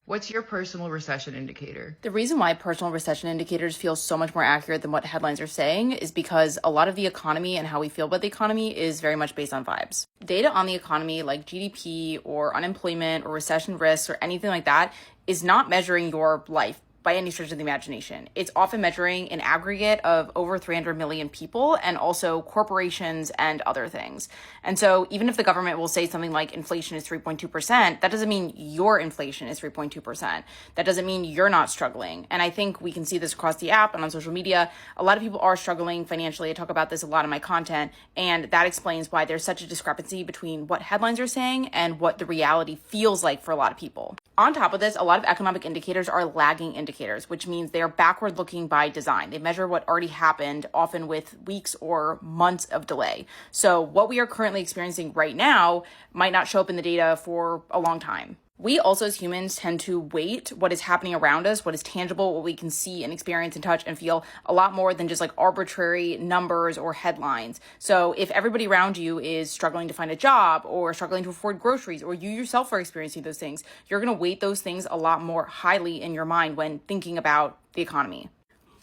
What's your personal recession indicator? The reason why personal recession indicators feel so much more accurate than what headlines are saying is because a lot of the economy and how we feel about the economy is very much based on vibes. Data on the economy like GDP or unemployment or recession risks or anything like that is not measuring your life by any stretch of the imagination. It's often measuring an aggregate of over 300 million people and also corporations and other things. And so even if the government will say something like inflation is 3.2%, that doesn't mean your inflation is 3.2%. That doesn't mean you're not struggling. And I think we can see this across the app and on social media. A lot of people are struggling financially. I talk about this a lot in my content, and that explains why there's such a discrepancy between what headlines are saying and what the reality feels like for a lot of people. On top of this, a lot of economic indicators are lagging indicators, which means they are backward looking by design. They measure what already happened, often with weeks or months of delay. So what we are currently experiencing right now might not show up in the data for a long time. We also as humans tend to weight what is happening around us, what is tangible, what we can see and experience and touch and feel a lot more than just like arbitrary numbers or headlines. So if everybody around you is struggling to find a job or struggling to afford groceries, or you yourself are experiencing those things, you're going to weight those things a lot more highly in your mind when thinking about the economy.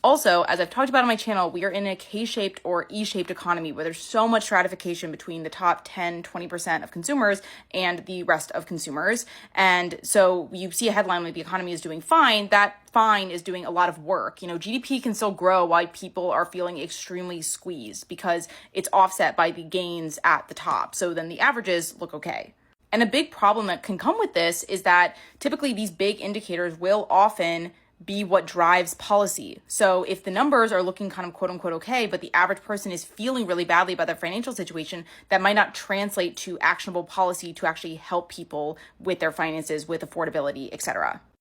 Also, as I've talked about on my channel, we are in a K-shaped or E-shaped economy where there's so much stratification between the top 10, 20% of consumers and the rest of consumers. And so you see a headline like the economy is doing fine, that fine is doing a lot of work. GDP can still grow while people are feeling extremely squeezed because it's offset by the gains at the top. So then the averages look okay. And a big problem that can come with this is that typically these big indicators will often be what drives policy. So if the numbers are looking kind of quote unquote okay, but the average person is feeling really badly about their financial situation, that might not translate to actionable policy to actually help people with their finances, with affordability, etc.